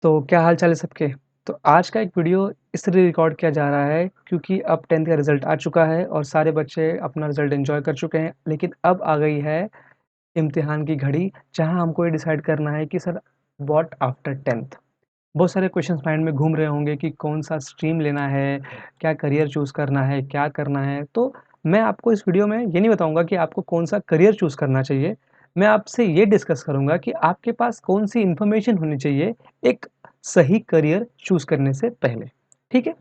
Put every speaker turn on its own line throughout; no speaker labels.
तो क्या हाल चाल है सबके? तो आज का एक वीडियो इसलिए रिकॉर्ड किया जा रहा है क्योंकि अब 10th का रिज़ल्ट आ चुका है और सारे बच्चे अपना रिज़ल्ट एन्जॉय कर चुके हैं। लेकिन अब आ गई है इम्तिहान की घड़ी, जहाँ हमको ये डिसाइड करना है कि सर व्हाट आफ्टर 10th? बहुत सारे क्वेश्चंस माइंड में घूम रहे होंगे कि कौन-सा स्ट्रीम लेना है, क्या करियर चूज़ करना है, क्या करना है? तो मैं आपको इस वीडियो में ये नहीं बताऊँगा कि आपको कौन-सा करियर चूज़ करना चाहिए। मैं आपसे ये डिस्कस करूँगा कि आपके पास कौन-सी इन्फॉर्मेशन होनी चाहिए एक सही करियर चूज़ करने से पहले, ठीक है?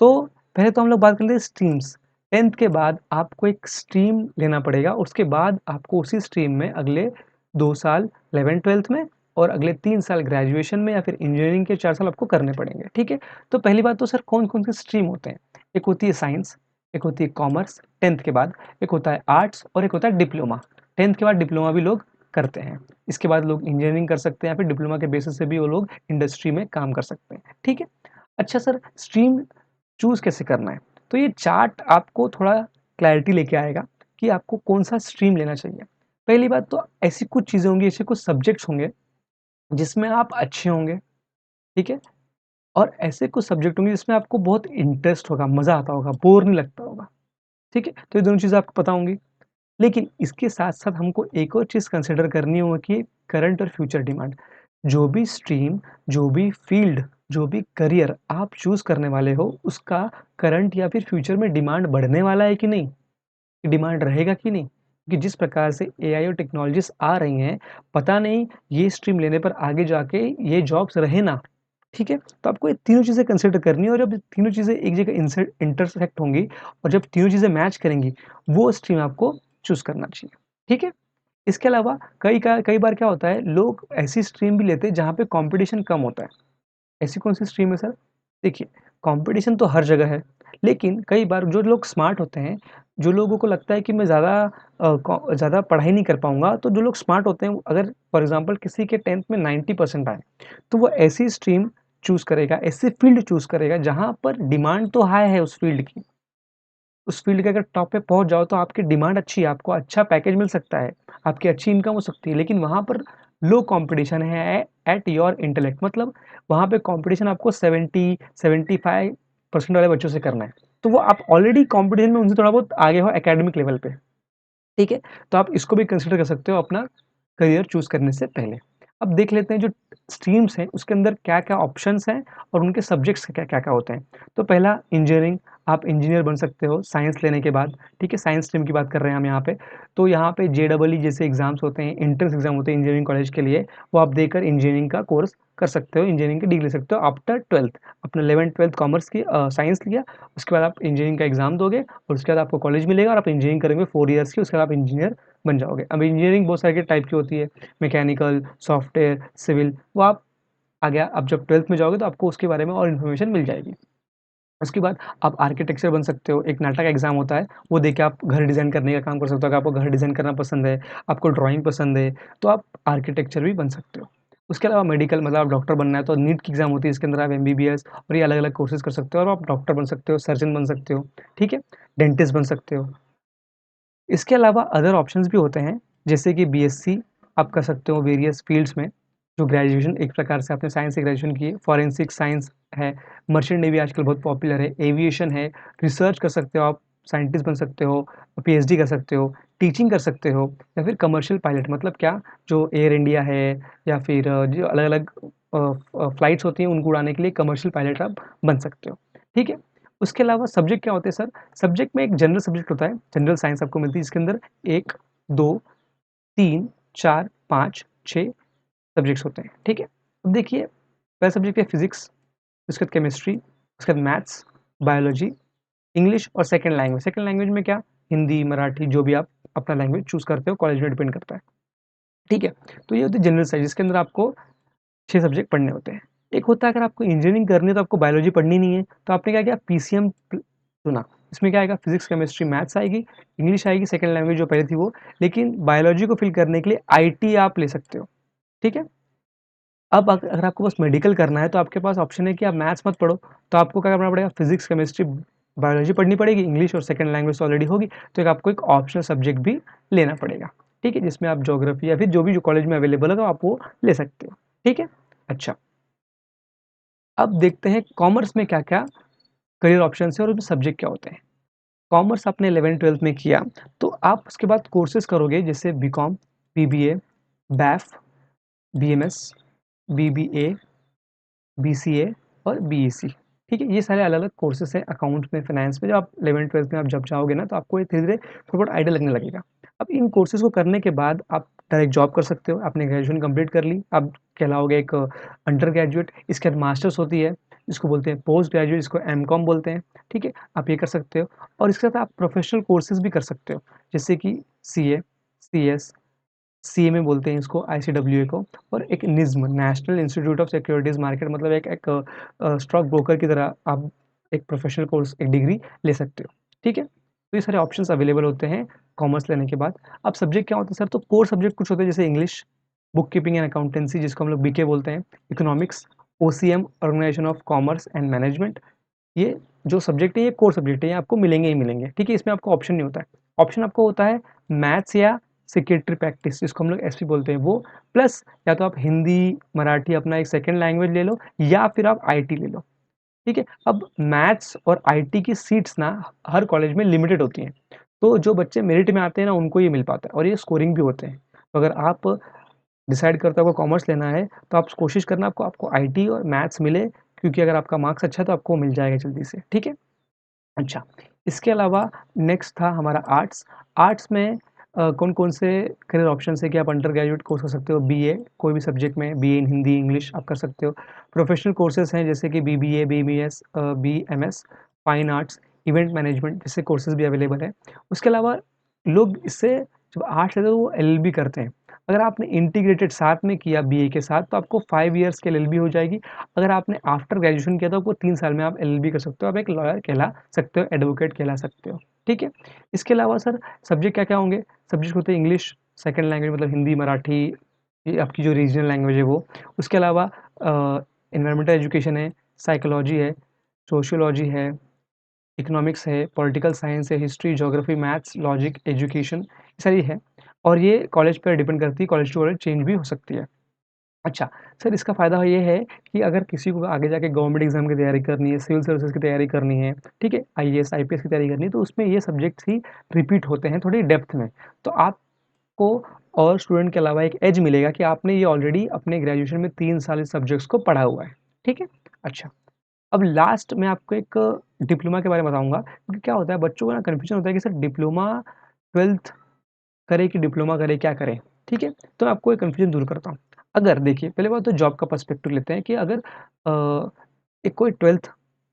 तो पहले तो हम लोग बात कर लेते हैं स्ट्रीम्स। 10th के बाद आपको एक स्ट्रीम लेना पड़ेगा, उसके बाद आपको उसी स्ट्रीम में अगले 2 साल 11th-12th में और अगले 3 साल ग्रेजुएशन में या फिर इंजीनियरिंग के 4 साल आपको करने पड़ेंगे, ठीक है? तो पहली बात तो सर कौन-कौन से स्ट्रीम होते हैं? एक होती है साइंस, एक होती है कॉमर्स 10th के बाद, एक होता है आर्ट्स और एक होता है डिप्लोमा। 10th के बाद डिप्लोमा भी लोग करते हैं। इसके बाद लोग इंजीनियरिंग कर सकते हैं या फिर डिप्लोमा के बेसिस से भी वो लोग इंडस्ट्री में काम कर सकते हैं, ठीक है? अच्छा सर स्ट्रीम चूज़ कैसे करना है? तो ये चार्ट आपको थोड़ा क्लैरिटी लेके आएगा कि आपको कौन-सा स्ट्रीम लेना चाहिए। पहली बात तो ऐसी कुछ चीज़ें होंगी, ऐसे कुछ सब्जेक्ट्स होंगे जिसमें आप अच्छे होंगे, ठीक है? और ऐसे कुछ सब्जेक्ट होंगे जिसमें आपको बहुत इंटरेस्ट होगा, मज़ा आता होगा, बोर नहीं लगता होगा, ठीक है? तो ये दोनों चीज़ें आपको पता होंगी। लेकिन इसके साथ-साथ हमको एक और चीज़ कंसिडर करनी होगी कि करंट और फ्यूचर डिमांड। जो भी स्ट्रीम, जो भी फ़ील्ड, जो भी करियर आप चूज़ करने वाले हो, उसका करंट या फिर फ्यूचर में डिमांड बढ़ने वाला है कि नहीं? डिमांड रहेगा कि नहीं? क्योंकि जिस प्रकार से एआई और टेक्नोलॉजीज़ आ रही हैं, पता नहीं ये स्ट्रीम लेने पर आगे जाके ये जॉब्स रहे ना, ठीक है? तो आपको ये तीनों चीज़ें कंसिडर करनी है और जब तीनों चीज़ें एक जगह इंटरसेक्ट होंगी और जब तीनों चीज़ें मैच करेंगी, वो स्ट्रीम आपको चूज़ करना चाहिए, ठीक है? इसके अलावा कई बार क्या होता है, लोग ऐसी स्ट्रीम भी लेते हैं जहाँ पे कॉम्पिटिशन कम होता है। ऐसी कौन-सी स्ट्रीम है सर? देखिए, कॉम्पिटिशन तो हर जगह है, लेकिन कई बार जो लोग स्मार्ट होते हैं, जो लोगों को लगता है कि मैं ज़्यादा पढ़ाई नहीं कर पाऊँगा, तो जो लोग स्मार्ट होते हैं, अगर फॉर एग्ज़ाम्पल किसी के 10th में 90% आए, तो वो ऐसी स्ट्रीम चूज़ करेगा, ऐसी फ़ील्ड चूज़ करेगा, जहाँ पर डिमांड तो हाई है उस फ़ील्ड की। उस फ़ील्ड के अगर टॉप पे पहुँच जाओ तो आपकी डिमांड अच्छी है, आपको अच्छा पैकेज मिल सकता है, आपकी अच्छी इनकम हो सकती है, लेकिन वहाँ पर लो कॉम्पिटिशन है एट योर इंटेलेक्ट मतलब वहाँ पे कॉम्पिटिशन आपको 70-75% वाले बच्चों से करना है। तो वो आप ऑलरेडी कॉम्पिटिशन में उनसे थोड़ा बहुत आगे हो एकेडमिक लेवल पे, ठीक है? तो आप इसको भी कंसिडर कर सकते हो अपना करियर चूज़ करने से पहले। अब देख लेते हैं जो स्ट्रीम्स हैं उसके अंदर क्या-क्या ऑप्शंस हैं और उनके सब्जेक्ट्स क्या-क्या होते हैं। तो पहला इंजीनियरिंग, आप इंजीनियर बन सकते हो साइंस लेने के बाद, ठीक है? साइंस स्ट्रीम की बात कर रहे हैं हम यहाँ पे। तो यहाँ पे जेईई जैसे एग्ज़ाम्स होते हैं, एंट्रेंस एग्ज़ाम होते हैं इंजीनियरिंग कॉलेज के लिए, वो आप देकर इंजीनियरिंग का कोर्स कर सकते हो, इंजीनियरिंग की डिग्री ले सकते हो आफ्टर 12th। आपने 11th-12th कॉमर्स की साइंस लिया, उसके बाद आप इंजीनियरिंग का एग्ज़ाम दोगे और उसके बाद आपको कॉलेज मिलेगा और आप इंजीनियरिंग करेंगे 4 इयर्स की, उसके बाद आप इंजीनियर बन जाओगे। अब इंजीनियरिंग बहुत सारे के टाइप की होती है, मैकेनिकल, सॉफ्टवेयर, सिविल, वो आप आगे आप जब 12th में जाओगे तो आपको उसके बारे में और इन्फॉर्मेशन मिल जाएगी। उसके बाद आप आर्किटेक्चर बन सकते हो, एक नाटा का एग्ज़ाम होता है, वो देके आप घर डिज़ाइन करने का काम कर सकते हो। अगर आपको घर डिज़ाइन करना पसंद है, आपको ड्राइंग पसंद है, तो आप आर्किटेक्चर भी बन सकते हो। उसके अलावा मेडिकल मतलब आप डॉक्टर बनना है तो नीट की एग्ज़ाम होती है, इसके अंदर आप एमबीबीएस और ये अलग-अलग कोर्सेज़ कर सकते हो और आप डॉक्टर बन सकते हो, सर्जन बन सकते हो, ठीक है? डेंटिस्ट बन सकते हो। इसके अलावा अदर ऑप्शंस भी होते हैं, जैसे कि बीएससी आप कर सकते हो वेरियस फ़ील्ड्स में, जो ग्रेजुएशन एक प्रकार से आपने साइंस से ग्रेजुएशन की है, फॉरेंसिक साइंस है, मर्चेंट नेवी आजकल बहुत पॉपुलर है, एविएशन है, रिसर्च कर सकते हो आप, साइंटिस्ट बन सकते हो, पीएचडी कर सकते हो, टीचिंग कर सकते हो या फिर कमर्शियल पायलट मतलब क्या, जो एयर इंडिया है या फिर जो अलग-अलग फ्लाइट्स होती हैं उनको उड़ाने के लिए कमर्शियल पायलट आप बन सकते हो, ठीक है? उसके अलावा सब्जेक्ट क्या होते हैं सर? सब्जेक्ट में एक जनरल सब्जेक्ट होता है, जनरल साइंस आपको मिलती है जिसके अंदर 1, 2, 3, 4, 5, 6 सब्जेक्ट्स होते हैं, ठीक है? अब देखिए पहला सब्जेक्ट है फिज़िक्स, उसके बाद केमिस्ट्री, उसके बाद मैथ्स, बायोलॉजी, इंग्लिश और सेकंड लैंग्वेज। सेकंड लैंग्वेज में क्या? हिंदी, मराठी जो भी आप अपना लैंग्वेज चूज़ करते हो, कॉलेज में डिपेंड करता है, ठीक है? तो ये होती है जनरल साइंस जिसके अंदर आपको 6 सब्जेक्ट पढ़ने होते हैं। एक होता है अगर आपको इंजीनियरिंग करनी है तो आपको बायोलॉजी पढ़नी नहीं है, तो आपने क्या किया पीसीएम चुना। इसमें क्या आएगा फिज़िक्स, केमिस्ट्री, मैथ्स आएगी, इंग्लिश आएगी सेकंड लैंग्वेज जो पहले थी वो, लेकिन बायोलॉजी को फिल करने के लिए आईटी आप ले सकते हो, ठीक है? अब अगर आपको बस मेडिकल करना है तो आपके पास ऑप्शन है कि आप मैथ्स मत पढ़ो, तो आपको क्या करना पड़ेगा फिज़िक्स, केमिस्ट्री, बायोलॉजी पढ़नी पड़ेगी, इंग्लिश और सेकंड लैंग्वेज तो ऑलरेडी होगी, तो एक आपको एक ऑप्शनल सब्जेक्ट भी लेना पड़ेगा, ठीक है? जिसमें आप ज्योग्राफी या फिर जो भी जो कॉलेज में अवेलेबल होगा आप वो ले सकते हो, ठीक है? अच्छा। अब देखते हैं कॉमर्स में क्या-क्या करियर ऑप्शंस हैं और उसमें सब्जेक्ट क्या होते हैं। कॉमर्स आपने 11th-12th में किया, तो आप उसके बाद कोर्सेज़ करोगे जैसे BCom, BBA, BAF, BMS, BBA, BCA और बीईसी, ठीक है? ये सारे अलग-अलग कोर्सेज़ हैं अकाउंट में, फाइनेंस में। जब आप 11th-12th में आप जब जाओगे ना, तो आपको ये धीरे-धीरे थोड़ा-बहुत आइडिया लगने लगेगा। अब इन कोर्सेज़ को करने के बाद आप डायरेक्ट जॉब कर सकते हो। आपने ग्रेजुएशन कंप्लीट कर ली, आप कहलाओगे एक अंडर ग्रेजुएट। इसके बाद मास्टर्स होती है, जिसको बोलते हैं पोस्ट ग्रेजुएट, जिसको एमकॉम बोलते हैं, ठीक है? आप ये कर सकते हो और इसके साथ आप प्रोफेशनल कोर्सेज़ भी कर सकते हो, जैसे कि सीए, सीएस, सीएमए बोलते हैं इसको, आईसीडब्ल्यूए को, और एक NISM, National Institute of Securities market, मतलब एक एक स्टॉक ब्रोकर की तरह आप एक प्रोफेशनल कोर्स, एक डिग्री ले सकते हो, ठीक है? तो ये सारे ऑप्शंस अवेलेबल होते हैं कॉमर्स लेने के बाद। अब सब्जेक्ट क्या होता है सर? तो कोर सब्जेक्ट कुछ होते हैं जैसे English, book keeping and accountancy, जिसको हम लोग बीके बोलते हैं, economics, OCM, organisation of commerce and management. ये जो सब्जेक्ट है, ये कोर सब्जेक्ट है, ये आपको मिलेंगे ही मिलेंगे, ठीक है? इसमें आपको ऑप्शन नहीं होता है। ऑप्शन आपको होता है मैथ्स या सेक्रेटरी प्रैक्टिस, जिसको हम लोग एसपी बोलते हैं वो, प्लस या तो आप हिंदी, मराठी अपना एक सेकंड लैंग्वेज ले लो या फिर आप आईटी ले लो, ठीक है? अब मैथ्स और आईटी की सीट्स ना हर कॉलेज में लिमिटेड होती हैं, तो जो बच्चे मेरिट में आते हैं ना, उनको ये मिल पाता है और ये स्कोरिंग भी होते हैं। तो अगर आप डिसाइड करते हो आपको कॉमर्स लेना है, तो आप कोशिश करना आपको आईटी और मैथ्स मिले, क्योंकि अगर आपका मार्क्स अच्छा है तो आपको मिल जाएगा जल्दी से, ठीक है? अच्छा, इसके अलावा नेक्स्ट था हमारा आर्ट्स। आर्ट्स में कौन-कौन से करियर ऑप्शंस हैं कि आप अंडर ग्रेजुएट कोर्स कर सकते हो, बीए कोई भी सब्जेक्ट में, बीए इन हिंदी, इंग्लिश आप कर सकते हो। प्रोफेशनल कोर्सेज़ हैं जैसे कि BBA, BBS, BMS, fine arts, event management, जैसे कोर्सेज़ भी अवेलेबल हैं। उसके अलावा लोग इससे जब आर्ट्स लेते हैं तो वो एलएलबी करते हैं। अगर आपने इंटीग्रेटेड साथ में किया बीए के साथ, तो आपको 5 इयर्स की एलएलबी हो जाएगी। अगर आपने आफ्टर ग्रेजुएशन किया तो आपको 3 साल में आप एलएलबी कर सकते हो, आप एक लॉयर कहला सकते हो, एडवोकेट कहला सकते हो, ठीक है? इसके अलावा सर सब्जेक्ट क्या-क्या होंगे? सब्जेक्ट होते हैं इंग्लिश, सेकंड लैंग्वेज मतलब हिंदी, मराठी, ये आपकी जो रीजनल लैंग्वेज है वो। उसके अलावा एनवायरमेंटल एजुकेशन है, साइकोलॉजी है, सोशियोलॉजी है, इकोनॉमिक्स है, पॉलिटिकल साइंस है, history, geography, maths, logic, education, ये सारी है और ये कॉलेज पे डिपेंड करती है, कॉलेज टू कॉलेज चेंज भी हो सकती है। अच्छा, सर इसका फ़ायदा ये है कि अगर किसी को आगे जाके गवर्नमेंट एग्ज़ाम की तैयारी करनी है, सिविल सर्विसेज़ की तैयारी करनी है, ठीक है? आईएएस, आईपीएस की तैयारी करनी है, तो उसमें ये सब्जेक्ट्स ही रिपीट होते हैं थोड़ी डेप्थ में। तो आपको और स्टूडेंट के अलावा एक एज मिलेगा कि आपने ये ऑलरेडी अपने ग्रेजुएशन में 3 साल इस सब्जेक्ट्स को पढ़ा हुआ है, ठीक है? अच्छा, अब लास्ट मैं आपको एक डिप्लोमा के बारे में बताऊँगा, क्योंकि क्या होता है बच्चों को ना कन्फ्यूज़न होता है कि सर डिप्लोमा 12th करें कि डिप्लोमा करें, क्या करें? ठीक है? तो मैं आपको एक कन्फ्यूज़न दूर करता हूँ। अगर देखिए, पहली बात तो जॉब का पर्सपेक्टिव लेते हैं कि अगर एक कोई 12th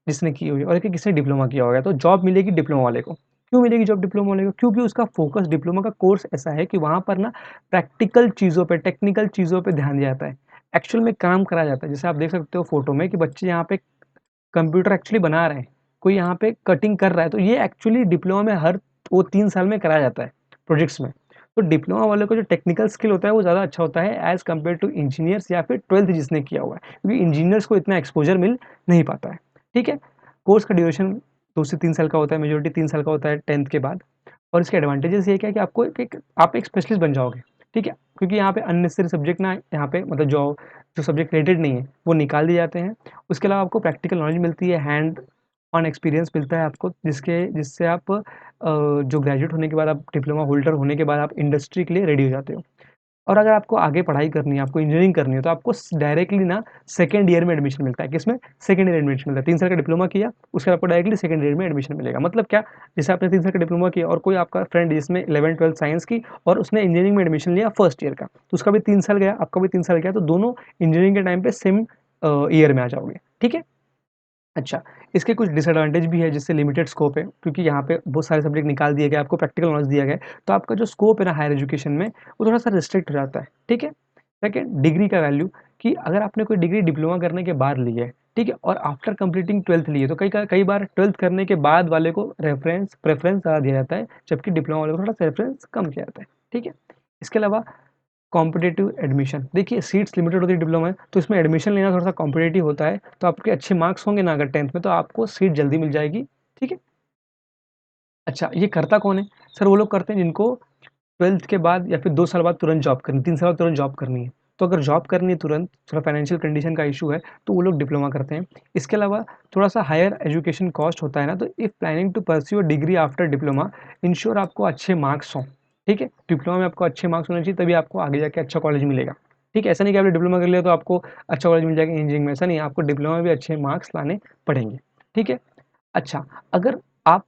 जिसने की हुई है और एक किसी ने डिप्लोमा किया होगा, तो जॉब मिलेगी डिप्लोमा वाले को। क्यों मिलेगी जॉब डिप्लोमा वाले को? क्योंकि उसका फ़ोकस डिप्लोमा का कोर्स ऐसा है कि वहाँ पर ना प्रैक्टिकल चीज़ों पे, टेक्निकल चीज़ों पे ध्यान दिया जाता है। एक्चुअल में काम कराया जाता है। जैसे आप देख सकते हो फ़ोटो में कि बच्चे यहाँ पे कंप्यूटर एक्चुअली बना रहे हैं, कोई यहाँ पे कटिंग कर रहा है, तो ये एक्चुअली डिप्लोमा में हर वो 3 साल में कराया जाता है, प्रोजेक्ट्स में। तो डिप्लोमा वालों को जो टेक्निकल स्किल होता है, वो ज़्यादा अच्छा होता है एज़ कम्पेयर टू इंजीनियर्स या फिर 12th जिसने किया हुआ है, क्योंकि इंजीनियर्स को इतना एक्सपोज़र मिल नहीं पाता है, ठीक है? कोर्स का ड्यूरेशन 2 से 3 साल का होता है, मेजॉरिटी 3 साल का होता है 10th के बाद और इसके एडवांटेजेस ये क्या है कि आपको आप एक स्पेशलिस्ट बन जाओगे, ठीक है? क्योंकि यहाँ पे अननेसेसरी सब्जेक्ट ना यहाँ पे मतलब जो सब्जेक्ट रिलेटेड नहीं है, वो निकाल दिए जाते हैं। उसके अलावा आपको प्रैक्टिकल नॉलेज मिलती है, हैंड ऑन एक्सपीरियंस मिलता है आपको जिससे आप जो ग्रेजुएट होने के बाद आप डिप्लोमा होल्डर होने के बाद आप इंडस्ट्री के लिए रेडी हो जाते हो। और अगर आपको आगे पढ़ाई करनी है, आपको इंजीनियरिंग करनी है, तो आपको डायरेक्टली ना सेकंड ईयर में एडमिशन मिलता है। किसमें? सेकंड ईयर एडमिशन मिलता है। 3 साल का डिप्लोमा किया, उसके बाद आपको डायरेक्टली सेकंड ईयर में एडमिशन मिलेगा। मतलब क्या? जैसे आपने 3 साल का डिप्लोमा किया और कोई आपका फ्रेंड जिसमें 11th-12th साइंस की और उसने इंजीनियरिंग में एडमिशन लिया फर्स्ट ईयर का, तो उसका भी 3 साल गया, आपका भी 3 साल गया, तो दोनों इंजीनियरिंग के टाइम पे सेम ईयर में आ जाओगे। ठीक है? अच्छा, इसके कुछ डिसएडवांटेज भी है जिससे लिमिटेड स्कोप है, क्योंकि यहाँ पे बहुत सारे सब्जेक्ट निकाल दिए गए, आपको प्रैक्टिकल नॉलेज दिया गया है, तो आपका जो स्कोप है ना हायर एजुकेशन में, वो थोड़ा-सा रिस्ट्रिक्ट हो जाता है, ठीक है? सेकंड, डिग्री का वैल्यू कि अगर आपने कोई डिग्री डिप्लोमा करने के बाद ली है, ठीक है? और आफ्टर कंप्लीटिंग 12th ली है, तो कई बार 12th करने के बाद वाले को प्रेफ़रेंस ज़्यादा दिया जाता है, जबकि डिप्लोमा वाले को थोड़ा प्रेफ़रेंस कम किया जाता है, ठीक है? इसके अलावा कॉम्पिटिटिव एडमिशन, देखिए सीट्स लिमिटेड होती है डिप्लोमा में, तो इसमें एडमिशन लेना थोड़ा-सा कॉम्पिटिटिव होता है, तो आपके अच्छे मार्क्स होंगे ना अगर 10th में, तो आपको सीट जल्दी मिल जाएगी, ठीक है? अच्छा, ये करता कौन है? सर वो लोग करते हैं जिनको 12th के बाद या फिर 2 साल बाद तुरंत जॉब करनी, 3 साल बाद तुरंत जॉब करनी है। तो अगर जॉब करनी है तुरंत, थोड़ा फाइनेंशियल कंडीशन का इशू है, तो वो लोग डिप्लोमा करते हैं। इसके अलावा थोड़ा-सा हायर एजुकेशन कॉस्ट होता है ना, तो if planning to pursue a degree after diploma, ensure आपको अच्छे मार्क्स हों, ठीक है? डिप्लोमा में आपको अच्छे मार्क्स होने चाहिए, तभी आपको आगे जाके अच्छा कॉलेज मिलेगा, ठीक है? ऐसा नहीं कि आपने डिप्लोमा कर लिया तो आपको अच्छा कॉलेज मिल जाएगा इंजीनियरिंग में, ऐसा नहीं है, आपको डिप्लोमा में भी अच्छे मार्क्स लाने पड़ेंगे, ठीक है? अच्छा, अगर आप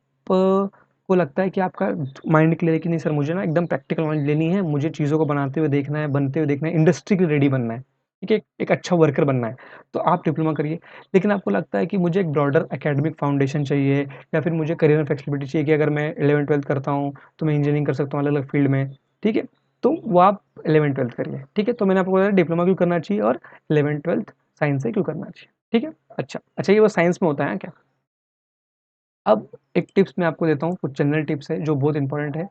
को लगता है कि आपका माइंड क्लियर है कि नहीं सर मुझे ना एकदम प्रैक्टिकल नॉलेज लेनी है, मुझे चीज़ों को बनाते हुए देखना है, बनते हुए देखना है, इंडस्ट्री के लिए रेडी बनना है, ठीक है? एक अच्छा वर्कर बनना है, तो आप डिप्लोमा करिए। लेकिन आपको लगता है कि मुझे एक ब्रॉडर एकेडमिक फाउंडेशन चाहिए या फिर मुझे करियर में फ्लेक्सिबिलिटी चाहिए कि अगर मैं 11th-12th करता हूँ, तो मैं इंजीनियरिंग कर सकता हूँ अलग-अलग फील्ड में, ठीक है? तो वो आप 11th-12th करिए, ठीक है? तो मैंने आपको बताया डिप्लोमा क्यों करना चाहिए और 11th-12th साइंस से क्यों करना चाहिए, ठीक है? अच्छा ये वो साइंस में होता है क्या? अब एक टिप्स मैं आपको देता हूँ, कुछ जनरल टिप्स है जो बहुत इंपॉर्टेंट है।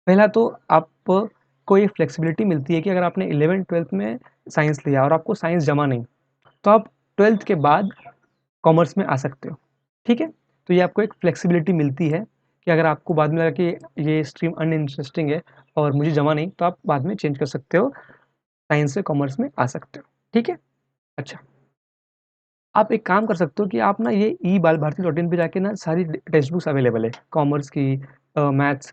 पहला तो आपको ये फ्लेक्सिबिलिटी मिलती है कि अगर आपने 11th-12th में साइंस लिया और आपको साइंस जमा नहीं, तो आप 12th के बाद कॉमर्स में आ सकते हो, ठीक है? तो ये आपको एक फ्लेक्सिबिलिटी मिलती है कि अगर आपको बाद में लगा कि ये स्ट्रीम अनइंटरेस्टिंग है और मुझे जमा नहीं, तो आप बाद में चेंज कर सकते हो, साइंस से कॉमर्स में आ सकते हो, ठीक है? अच्छा। आप एक काम कर सकते हो कि आप ना ये ई-बाल-भारती.in पे जाके ना सारी टेक्स्ट बुक्स अवेलेबल है, कॉमर्स की मैथ्स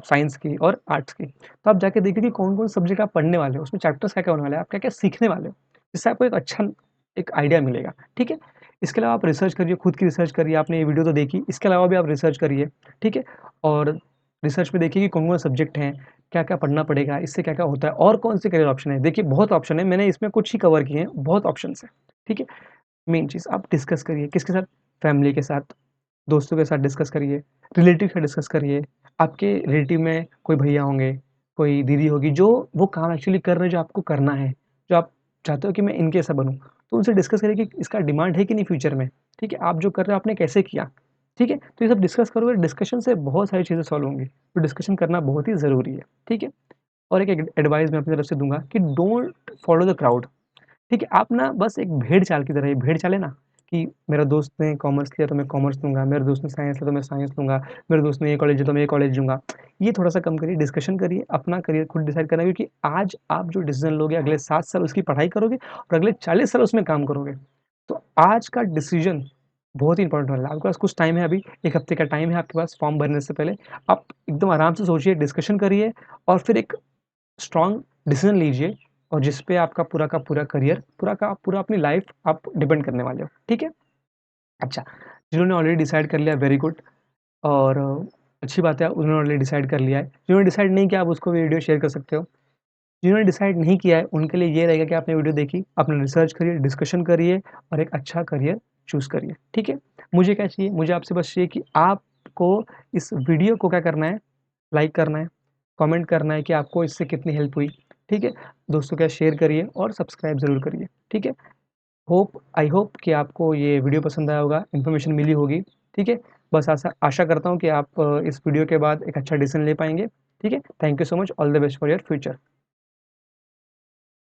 साइंस की और आर्ट्स की। तो आप जाके देखिए कि कौन-कौन सब्जेक्ट आप पढ़ने वाले हो, उसमें चैप्टर्स क्या-क्या होने वाले हैं, आप क्या-क्या सीखने वाले हो। इससे आपको एक अच्छा एक आइडिया मिलेगा, ठीक है? इसके अलावा आप रिसर्च करिए, खुद की रिसर्च करिए, आपने ये वीडियो तो देखी, इसके अलावा भी आप रिसर्च करिए, ठीक है? और रिसर्च में देखिए कि कौन-कौन सब्जेक्ट हैं, क्या-क्या पढ़ना पड़ेगा, इससे क्या-क्या होता है और कौन से करियर ऑप्शन है। देखिए बहुत ऑप्शन है, मैंने इसमें कुछ ही कवर किए हैं, बहुत ऑप्शंस हैं, ठीक है? मेन चीज़ आप डिस्कस करिए, किसके साथ? फैमिली के साथ, दोस्तों के साथ डिस्कस करिए, रिलेटिव से डिस्कस करिए। आपके रिलेटिव में कोई भैया होंगे, कोई दीदी होगी जो वो काम एक्चुअली कर रहे हैं जो आपको करना है, जो आप चाहते हो कि मैं इनके जैसा बनूँ। तो उनसे डिस्कस करिए कि इसका डिमांड है कि नहीं फ्यूचर में, ठीक है? आप जो कर रहे हो आपने कैसे किया, ठीक है? तो ये सब डिस्कस करोगे, डिस्कशन से बहुत सारी चीज़ें सॉल्व होंगी। तो डिस्कशन करना बहुत ही ज़रूरी है, ठीक है? और एक एडवाइस मैं अपनी तरफ से दूँगा कि डोंट फॉलो द क्राउड। ठीक है, आप ना बस एक भेड़-चाल की तरह, ये भेड़-चाल है ना कि मेरा दोस्त ने कॉमर्स लिया तो मैं कॉमर्स लूँगा, मेरे दोस्त ने साइंस लिया तो मैं साइंस लूँगा, मेरे दोस्त ने ये कॉलेज लिया तो मैं ये कॉलेज लूँगा। ये थोड़ा-सा कम करिए, डिस्कशन करिए, अपना करियर खुद डिसाइड करना क्योंकि आज आप जो डिसीज़न लोगे अगले 7 साल उसकी पढ़ाई करोगे और अगले 40 साल उसमें काम करोगे। तो आज का डिसीज़न बहुत ही इंपॉर्टेंट वाला है। आपके पास कुछ टाइम है अभी, 1 हफ्ते का टाइम है आपके पास फॉर्म भरने से पहले। आप एकदम आराम से सोचिए, डिस्कशन करिए और फिर एक स्ट्रॉन्ग डिसीजन लीजिए और जिस पे आपका पूरा का पूरा करियर, पूरा का पूरा अपनी लाइफ आप डिपेंड करने वाले हो, ठीक है? अच्छा, जिन्होंने ऑलरेडी डिसाइड कर लिया वेरी गुड और अच्छी बात है उन्होंने ऑलरेडी डिसाइड कर लिया है। जिन्होंने डिसाइड नहीं किया आप उसको वीडियो शेयर कर सकते हो। जिन्होंने डिसाइड नहीं किया है उनके लिए ये रहेगा कि आपने वीडियो देखी, आपने रिसर्च करिए, डिस्कशन करिए और एक अच्छा करियर चूज़ करिए, ठीक है? मुझे क्या चाहिए? मुझे आपसे बस चाहिए कि आपको इस वीडियो को क्या करना है, लाइक करना है, कमेंट करना है कि आपको इससे कितनी हेल्प हुई, ठीक है? दोस्तों के साथ शेयर करिए और सब्सक्राइब ज़रूर करिए, ठीक है? आई होप कि आपको ये वीडियो पसंद आया होगा, इन्फॉर्मेशन मिली होगी, ठीक है? बस आशा आशा करता हूँ कि आप इस वीडियो के बाद एक अच्छा डिसीज़न ले पाएँगे, ठीक है? Thank you so much, all the best for your future.